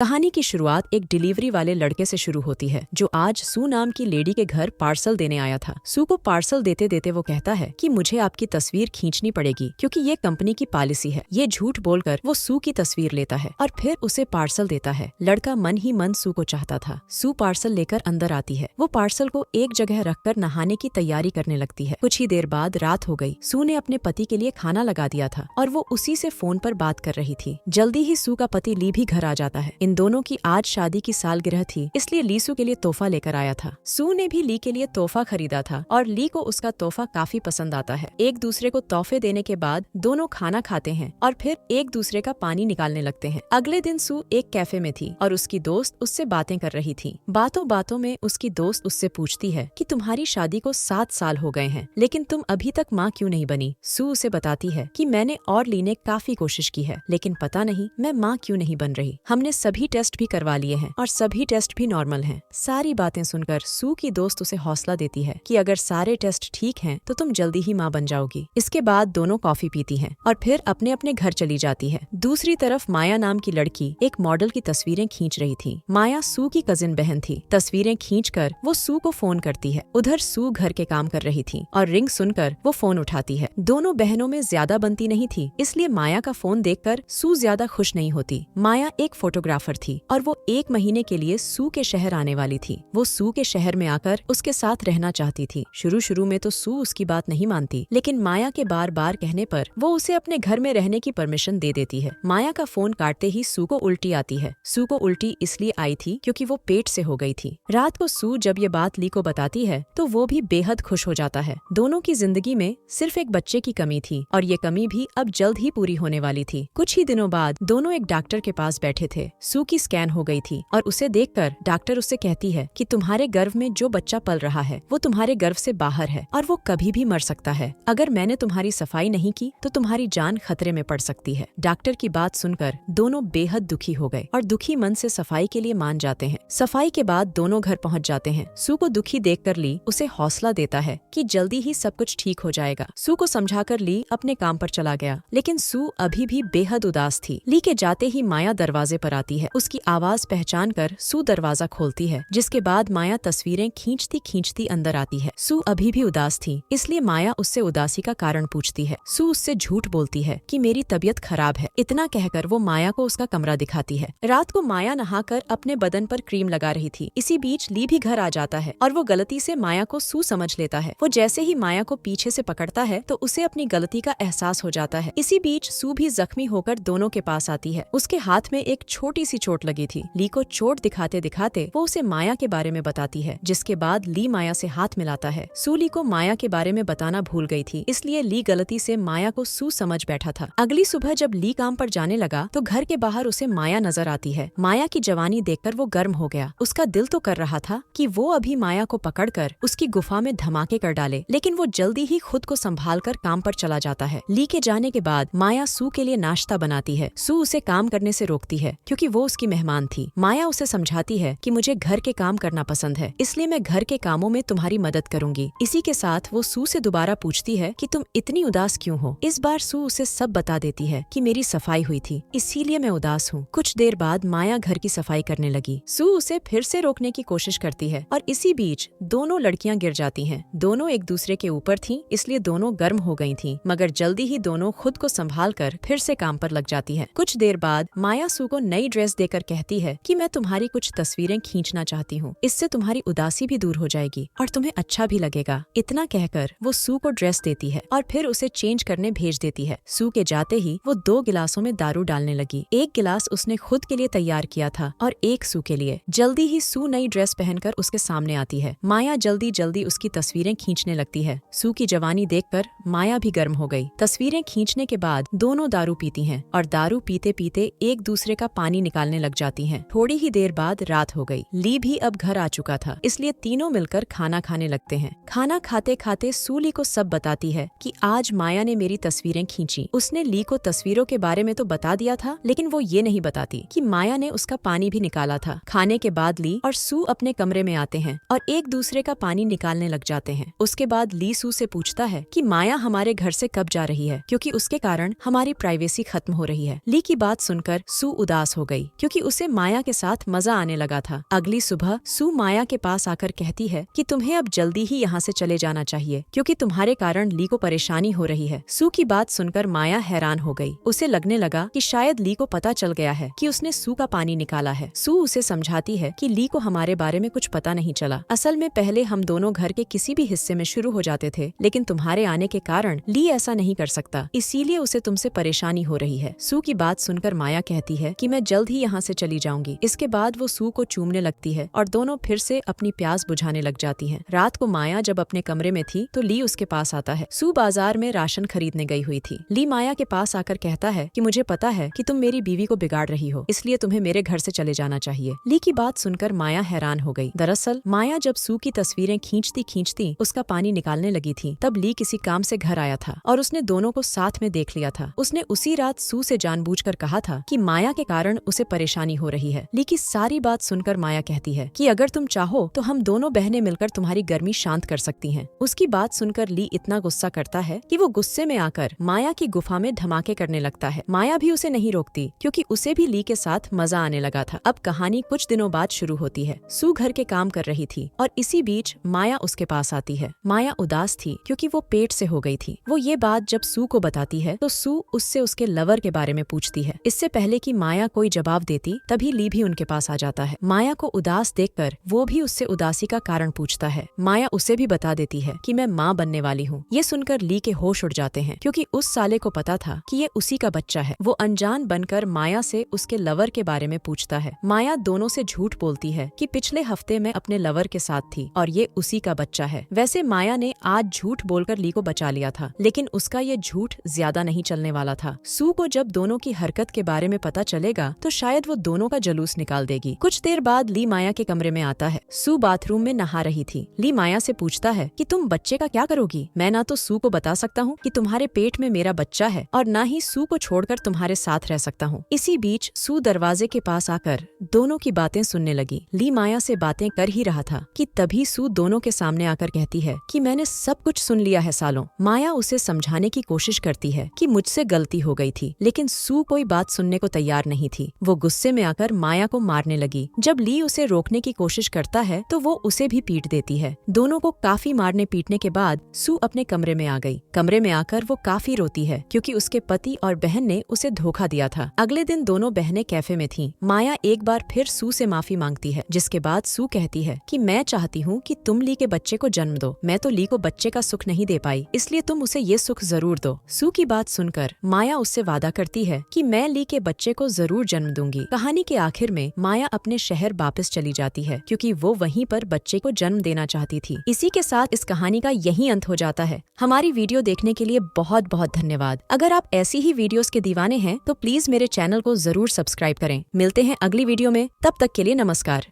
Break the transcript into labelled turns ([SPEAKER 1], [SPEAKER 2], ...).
[SPEAKER 1] कहानी की शुरुआत एक डिलीवरी वाले लड़के से शुरू होती है जो आज सू नाम की लेडी के घर पार्सल देने आया था। सू को पार्सल देते देते वो कहता है कि मुझे आपकी तस्वीर खींचनी पड़ेगी क्योंकि ये कंपनी की पॉलिसी है। ये झूठ बोलकर वो सू की तस्वीर लेता है और फिर उसे पार्सल देता है। लड़का मन ही मन सू को चाहता था। सू पार्सल लेकर अंदर आती है। वो पार्सल को एक जगह रखकर नहाने की तैयारी करने लगती है। कुछ ही देर बाद रात हो गई। सू ने अपने पति के लिए खाना लगा दिया था और वो उसी से फोन पर बात कर रही थी। जल्दी ही सू का पति ली भी घर आ जाता है। इन दोनों की आज शादी की सालगिरह थी, इसलिए ली सू के लिए तोहफा लेकर आया था। सू ने भी ली के लिए तोहफा खरीदा था और ली को उसका तोहफा काफी पसंद आता है। एक दूसरे को तोहफे देने के बाद दोनों खाना खाते हैं और फिर एक दूसरे का पानी निकालने लगते हैं। अगले दिन सू एक कैफे में थी और उसकी दोस्त उससे बातें कर रही थी। बातों बातों में उसकी दोस्त उससे पूछती है कि तुम्हारी शादी को 7 साल हो गए हैं, लेकिन तुम अभी तक माँ क्यों नहीं बनी। सू उसे बताती है कि मैंने और ली ने काफी कोशिश की है, लेकिन पता नहीं मैं माँ क्यों नहीं बन रही। हमने सभी टेस्ट भी करवा लिए हैं और सभी टेस्ट भी नॉर्मल हैं। सारी बातें सुनकर सू की दोस्त उसे हौसला देती है कि अगर सारे टेस्ट ठीक हैं तो तुम जल्दी ही माँ बन जाओगी। इसके बाद दोनों कॉफी पीती हैं और फिर अपने अपने घर चली जाती है। दूसरी तरफ माया नाम की लड़की एक मॉडल की तस्वीरें खींच रही थी। माया सू की कजिन बहन थी। तस्वीरें खींचकर वो सू को फोन करती है। उधर सू घर के काम कर रही थी और रिंग सुनकर वो फोन उठाती है। दोनों बहनों में ज्यादा बनती नहीं थी, इसलिए माया का फोन देखकर सू ज्यादा खुश नहीं होती। माया एक फोटोग्राफर थी और वो 1 महीने के लिए सू के शहर आने वाली थी। वो सू के शहर में आकर उसके साथ रहना चाहती थी। शुरू में तो सू उसकी बात नहीं मानती, लेकिन माया के बार बार कहने पर वो उसे अपने घर में रहने की परमिशन दे देती है। माया का फोन काटते ही सू को उल्टी आती है। सू को उल्टी इसलिए आई थी क्योंकि वो पेट से हो गई थी। रात को सू जब ये बात ली को बताती है तो वो भी बेहद खुश हो जाता है। दोनों की जिंदगी में सिर्फ एक बच्चे की कमी थी और ये कमी भी अब जल्द ही पूरी होने वाली थी। कुछ ही दिनों बाद दोनों एक डॉक्टर के पास बैठे थे। सू की स्कैन हो गई थी और उसे देखकर डॉक्टर उससे कहती है कि तुम्हारे गर्भ में जो बच्चा पल रहा है वो तुम्हारे गर्भ से बाहर है और वो कभी भी मर सकता है। अगर मैंने तुम्हारी सफाई नहीं की तो तुम्हारी जान खतरे में पड़ सकती है। डॉक्टर की बात सुनकर दोनों बेहद दुखी हो गए और दुखी मन से सफाई के लिए मान जाते हैं। सफाई के बाद दोनों घर पहुंच जाते हैं। सू को दुखी देखकर ली उसे हौसला देता है कि जल्दी ही सब कुछ ठीक हो जाएगा। सू को समझाकर ली अपने काम पर चला गया, लेकिन सू अभी भी बेहद उदास थी। ली के जाते ही माया दरवाजे पर आती है। उसकी आवाज पहचान कर सू दरवाजा खोलती है, जिसके बाद माया तस्वीरें खींचती खींचती अंदर आती है। सू अभी भी उदास थी, इसलिए माया उससे उदासी का कारण पूछती है। सू उससे झूठ बोलती है कि मेरी तबीयत खराब है। इतना कहकर वो माया को उसका कमरा दिखाती है। रात को माया नहाकर अपने बदन पर क्रीम लगा रही थी। इसी बीच ली भी घर आ जाता है और वो गलती से माया को सू समझ लेता है। वो जैसे ही माया को पीछे से पकड़ता है तो उसे अपनी गलती का एहसास हो जाता है। इसी बीच सू भी जख्मी होकर दोनों के पास आती है। उसके हाथ में एक छोटी सी चोट लगी थी। ली को चोट दिखाते दिखाते वो उसे माया के बारे में बताती है, जिसके बाद ली माया से हाथ मिलाता है। सू ली को माया के बारे में बताना भूल गई थी, इसलिए ली गलती से माया को सू समझ बैठा था। अगली सुबह जब ली काम पर जाने लगा तो घर के बाहर उसे माया नजर आती है। माया की जवानी देखकर वो गर्म हो गया। उसका दिल तो कर रहा था कि वो अभी माया को पकड़कर उसकी गुफा में धमाके कर डाले, लेकिन वो जल्दी ही खुद को संभाल कर काम पर चला जाता है। ली के जाने के बाद माया सू के लिए नाश्ता बनाती है। सू उसे काम करने से रोकती है क्योंकि वो उसकी मेहमान थी। माया उसे समझाती है कि मुझे घर के काम करना पसंद है, इसलिए मैं घर के कामों में तुम्हारी मदद करूंगी। इसी के साथ वो सू से दोबारा पूछती है कि तुम इतनी उदास क्यों हो। इस बार सू उसे सब बता देती है कि मेरी सफाई हुई थी, इसीलिए मैं उदास हूँ। कुछ देर बाद माया घर की सफाई करने लगी। सू उसे फिर से रोकने की कोशिश करती है और इसी बीच दोनों लड़कियां गिर जाती हैं। दोनों एक दूसरे के ऊपर थीं, इसलिए दोनों गर्म हो गई थीं, मगर जल्दी ही दोनों खुद को संभाल कर फिर से काम पर लग जाती है। कुछ देर बाद माया सू को नई ड्रेस देकर कहती है कि मैं तुम्हारी कुछ तस्वीरें खींचना चाहती हूँ, इससे तुम्हारी उदासी भी दूर हो जाएगी और तुम्हें अच्छा भी लगेगा। इतना कहकर वो सू को ड्रेस देती है और फिर उसे चेंज करने भेज देती है। सू के जाते ही वो 2 गिलासों में दारू डालने लगी। एक गिलास उसने खुद के लिए तैयार किया था और एक सू के लिए। जल्दी ही सू नई ड्रेस पहनकर उसके सामने आती है। माया जल्दी जल्दी उसकी तस्वीरें खींचने लगती है। सू की जवानी देखकर माया भी गर्म हो गई। तस्वीरें खींचने के बाद दोनों दारू पीती हैं और दारू पीते पीते एक दूसरे का पानी निकालने लग जाती हैं। थोड़ी ही देर बाद रात हो गई। ली भी अब घर आ चुका था, इसलिए तीनों मिलकर खाना खाने लगते हैं। खाना खाते खाते सू ली को सब बताती है कि आज माया ने मेरी तस्वीरें खींची। उसने ली को तस्वीरों के बारे में तो बता दिया था, लेकिन वो ये नहीं बताती कि माया ने उसका पानी भी निकाला था। खाने के बाद ली और सू अपने कमरे में आते हैं और एक दूसरे का पानी निकालने लग जाते हैं। उसके बाद ली सू से पूछता है कि माया हमारे घर से कब जा रही है, क्योंकि उसके कारण हमारी प्राइवेसी खत्म हो रही है। ली की बात सुनकर सू उदास हो गई। क्योंकि उसे माया के साथ मजा आने लगा था। अगली सुबह सू माया के पास आकर कहती है कि तुम्हें अब जल्दी ही यहाँ से चले जाना चाहिए क्योंकि तुम्हारे कारण ली को परेशानी हो रही है। सू की बात सुनकर माया हैरान हो गई। उसे लगने लगा कि शायद ली को पता चल गया है कि उसने सू का पानी निकाला है। सू उसे समझाती है कि ली को हमारे बारे में कुछ पता नहीं चला। असल में पहले हम दोनों घर के किसी भी हिस्से में शुरू हो जाते थे, लेकिन तुम्हारे आने के कारण ली ऐसा नहीं कर सकता, इसीलिए उसे तुमसे परेशानी हो रही है। सू की बात सुनकर माया कहती है कि मैं जल्द ही यहाँ से चली जाऊंगी। इसके बाद वो सू को चूमने लगती है और दोनों फिर से अपनी प्यास बुझाने लग जाती हैं। रात को माया जब अपने कमरे में थी तो ली उसके पास आता है। सू बाजार में राशन खरीदने गई हुई थी। ली माया के पास आकर कहता है कि मुझे पता है कि तुम मेरी बीवी को बिगाड़ रही हो, इसलिए तुम्हें मेरे घर से चले जाना चाहिए। ली की बात सुनकर माया हैरान हो गई। दरअसल माया जब सू की तस्वीरें खींचती खींचती उसका पानी निकालने लगी थी, तब ली किसी काम से घर आया था और उसने दोनों को साथ में देख लिया था। उसने उसी रात सू से जानबूझकर कहा था कि माया के कारण उसे परेशानी हो रही है। ली की सारी बात सुनकर माया कहती है कि अगर तुम चाहो तो हम दोनों बहनें मिलकर तुम्हारी गर्मी शांत कर सकती हैं। उसकी बात सुनकर ली इतना गुस्सा करता है कि वो गुस्से में आकर माया की गुफा में धमाके करने लगता है। माया भी उसे नहीं रोकती क्योंकि उसे भी ली के साथ मजा आने लगा था। अब कहानी कुछ दिनों बाद शुरू होती है। सू घर के काम कर रही थी और इसी बीच माया उसके पास आती है। माया उदास थी क्योंकि वो पेट से हो गई थी। वो ये बात जब सू को बताती है तो सू उससे उसके लवर के बारे में पूछती है। इससे पहले कि माया कोई जवाब देती तभी ली भी उनके पास आ जाता है। माया को उदास देखकर वो भी उससे उदासी का कारण पूछता है। माया उसे भी बता देती है कि मैं माँ बनने वाली हूँ। ये सुनकर ली के होश उड़ जाते हैं क्योंकि उस साले को पता था कि ये उसी का बच्चा है। वो अनजान बनकर माया से उसके लवर के बारे में पूछता है। माया दोनों से झूठ बोलती है कि पिछले हफ्ते में अपने लवर के साथ थी और ये उसी का बच्चा है। वैसे माया ने आज झूठ बोलकर ली को बचा लिया था, लेकिन उसका ये झूठ ज्यादा नहीं चलने वाला था। सू को जब दोनों की हरकत के बारे में पता चलेगा तो शायद वो दोनों का जलूस निकाल देगी। कुछ देर बाद ली माया के कमरे में आता है। सू बाथरूम में नहा रही थी। ली माया से पूछता है कि तुम बच्चे का क्या करोगी? मैं ना तो सू को बता सकता हूँ कि तुम्हारे पेट में मेरा बच्चा है और ना ही सू को छोड़कर तुम्हारे साथ रह सकता हूँ। इसी बीच सू दरवाजे के पास आकर दोनों की बातें सुनने लगी। ली माया से बातें कर ही रहा था कि तभी सू दोनों के सामने आकर कहती है कि मैंने सब कुछ सुन लिया है सालों। माया उसे समझाने की कोशिश करती है कि मुझसे गलती हो गई थी, लेकिन सू कोई बात सुनने को तैयार नहीं थी। वो गुस्से में आकर माया को मारने लगी। जब ली उसे रोकने की कोशिश करता है तो वो उसे भी पीट देती है। दोनों को काफी मारने पीटने के बाद सू अपने कमरे में आ गई। कमरे में आकर वो काफी रोती है क्योंकि उसके पति और बहन ने उसे धोखा दिया था। अगले दिन दोनों बहनें कैफे में थीं। माया एक बार फिर सू से माफी मांगती है, जिसके बाद सू कहती है कि मैं चाहती हूँ कि तुम ली के बच्चे को जन्म दो। मैं तो ली को बच्चे का सुख नहीं दे पाई, इसलिए तुम उसे ये सुख जरूर दो। सू की बात सुनकर माया उससे वादा करती है कि मैं ली के बच्चे को जरूर जन्म दूंगी। कहानी के आखिर में माया अपने शहर वापस चली जाती है क्योंकि वो वहीं पर बच्चे को जन्म देना चाहती थी। इसी के साथ इस कहानी का यही अंत हो जाता है। हमारी वीडियो देखने के लिए बहुत बहुत धन्यवाद। अगर आप ऐसी ही वीडियोस के दीवाने हैं तो प्लीज मेरे चैनल को जरूर सब्सक्राइब करें। मिलते हैं अगली वीडियो में, तब तक के लिए नमस्कार।